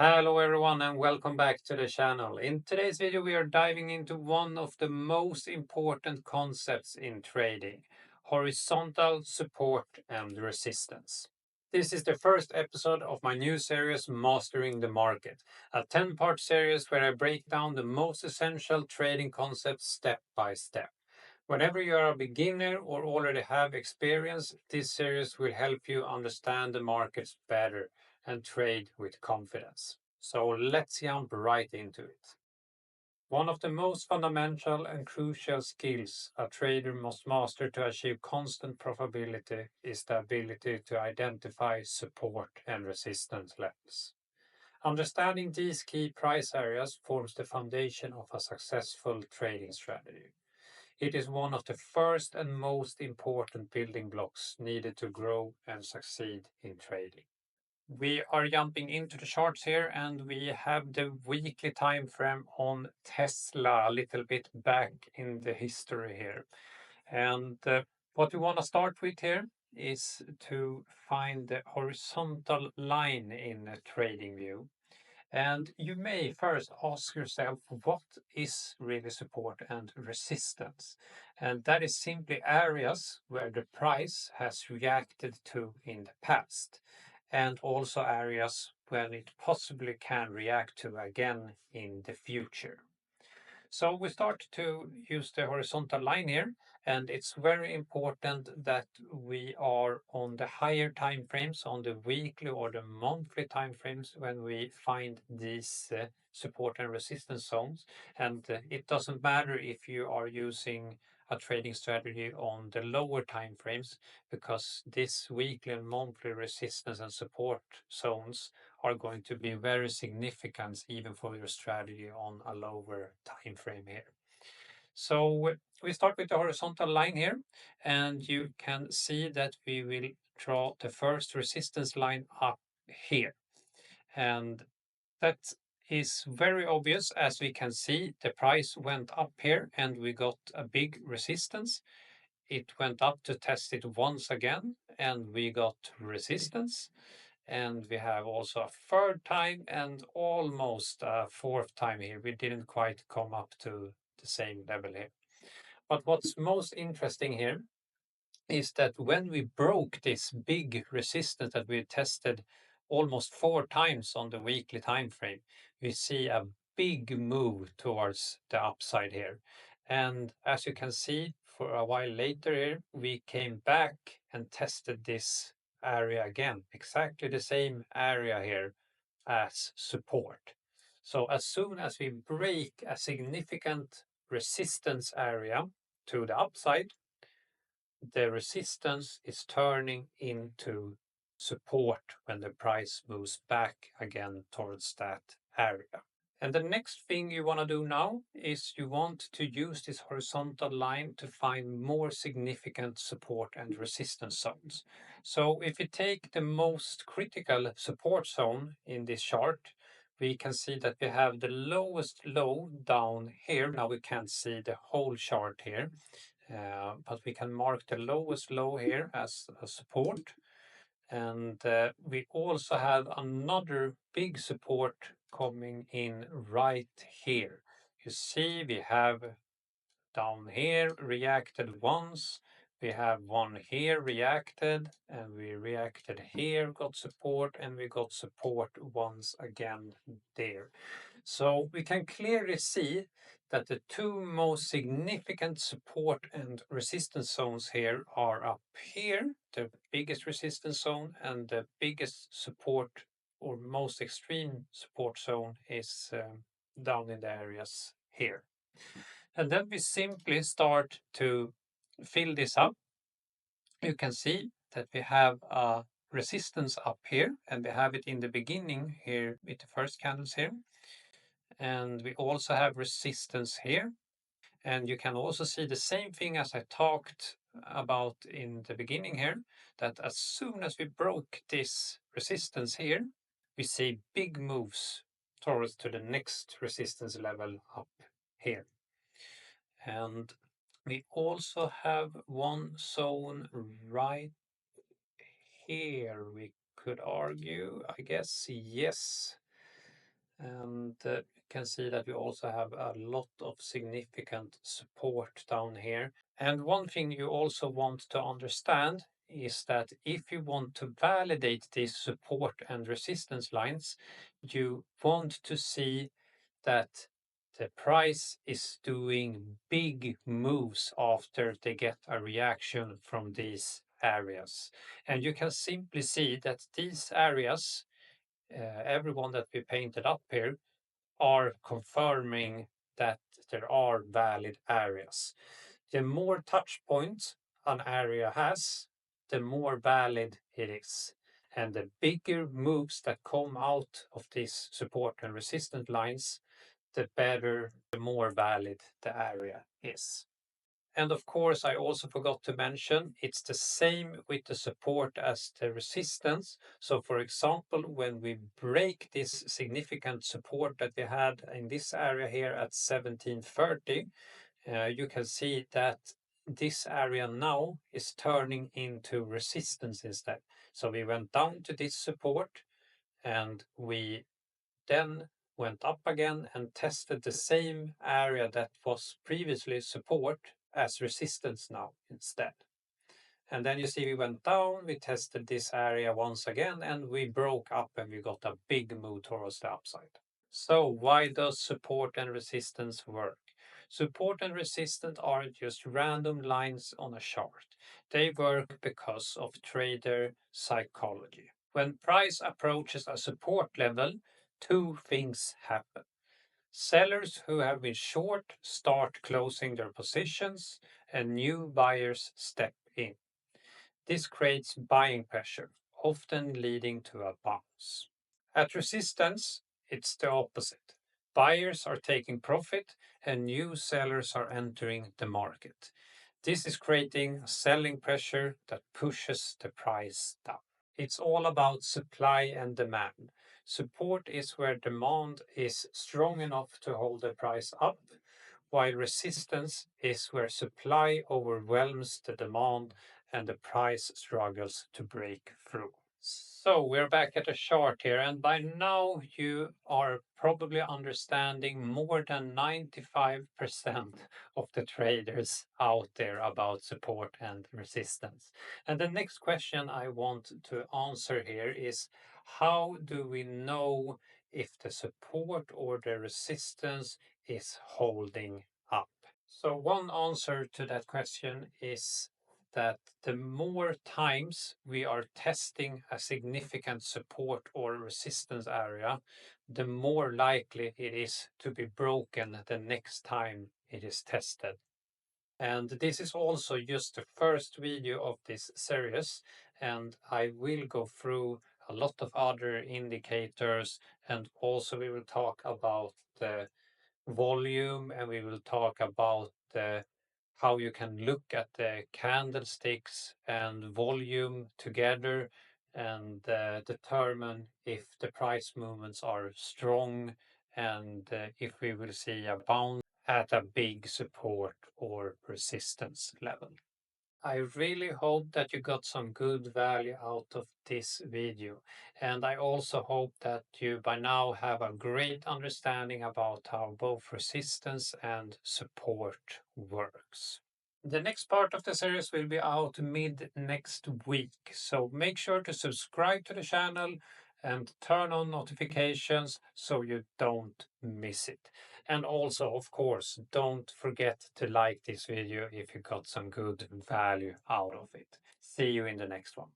Hello everyone and welcome back to the channel. In today's video we are diving into one of the most important concepts in trading, horizontal support and resistance. This is the first episode of my new series Mastering the Market, a 10-part series where I break down the most essential trading concepts step by step. Whenever you are a beginner or already have experience, this series will help you understand the markets better and trade with confidence. So let's jump right into it. One of the most fundamental and crucial skills a trader must master to achieve constant profitability is the ability to identify support and resistance levels. Understanding these key price areas forms the foundation of a successful trading strategy. It is one of the first and most important building blocks needed to grow and succeed in trading. We are jumping into the charts here and we have the weekly time frame on Tesla a little bit back in the history here. And what we want to start with here is to find the horizontal line in a trading view. And you may first ask yourself, what is really support and resistance? And that is simply areas where the price has reacted to in the past, and also areas where it possibly can react to again in the future. So we start to use the horizontal line here, and it's very important that we are on the higher time frames, on the weekly or the monthly time frames when we find these support and resistance zones. And it doesn't matter if you are using a trading strategy on the lower time frames, because this weekly and monthly resistance and support zones are going to be very significant even for your strategy on a lower time frame here. So we start with the horizontal line here, and you can see that we will draw the first resistance line up here. And that is very obvious. As we can see, the price went up here and we got a big resistance. It went up to test it once again and we got resistance. And we have also a third time and almost a fourth time here. We didn't quite come up to the same level here. But what's most interesting here is that when we broke this big resistance that we tested almost four times on the weekly time frame, we see a big move towards the upside here. And as you can see, for a while later here, we came back and tested this area again, exactly the same area here as support. So as soon as we break a significant resistance area to the upside, the resistance is turning into support when the price moves back again towards that area. And the next thing you want to do now is you want to use this horizontal line to find more significant support and resistance zones. So if we take the most critical support zone in this chart, we can see that we have the lowest low down here. Now we can't see the whole chart here, but we can mark the lowest low here as a support. And we also have another big support coming in right here. You see, we have down here reacted once, we have one here reacted, and we reacted here, got support, and we got support once again there. So we can clearly see that the two most significant support and resistance zones here are up here, the biggest resistance zone, and the biggest support or most extreme support zone is down in the areas here. And then we simply start to fill this up. You can see that we have a resistance up here, and we have it in the beginning here with the first candles here. And we also have resistance here. And you can also see the same thing as I talked about in the beginning here, that as soon as we broke this resistance here, we see big moves towards to the next resistance level up here. And we also have one zone right here. We could argue, I guess, yes. And you can see that we also have a lot of significant support down here. And one thing you also want to understand is that if you want to validate these support and resistance lines, you want to see that the price is doing big moves after they get a reaction from these areas. And you can simply see that these areas, everyone that we painted up here, are confirming that there are valid areas. The more touch points an area has, the more valid it is. And the bigger moves that come out of these support and resistance lines, the better, the more valid the area is. And of course, I also forgot to mention, it's the same with the support as the resistance. So for example, when we break this significant support that we had in this area here at 1730, you can see that this area now is turning into resistance instead. So we went down to this support and we then went up again and tested the same area that was previously support as resistance now instead. And then you see we went down, we tested this area once again, and we broke up and we got a big move towards the upside. So why does support and resistance work? Support and resistance aren't just random lines on a chart. They work because of trader psychology. When price approaches a support level, two things happen. Sellers who have been short start closing their positions and new buyers step in. This creates buying pressure, often leading to a bounce. At resistance, it's the opposite. Buyers are taking profit and new sellers are entering the market. This is creating a selling pressure that pushes the price down. It's all about supply and demand. Support is where demand is strong enough to hold the price up, while resistance is where supply overwhelms the demand and the price struggles to break through. So we're back at the chart here, and by now you are probably understanding more than 95% of the traders out there about support and resistance. And the next question I want to answer here is, how do we know if the support or the resistance is holding up? So one answer to that question is that the more times we are testing a significant support or resistance area, the more likely it is to be broken the next time it is tested. And this is also just the first video of this series, and I will go through a lot of other indicators, and also we will talk about the volume, and we will talk about how you can look at the candlesticks and volume together and determine if the price movements are strong and if we will see a bounce at a big support or resistance level. I really hope that you got some good value out of this video. And I also hope that you by now have a great understanding about how both resistance and support works. The next part of the series will be out mid next week. So make sure to subscribe to the channel and turn on notifications so you don't miss it. And also, of course, don't forget to like this video if you got some good value out of it. See you in the next one.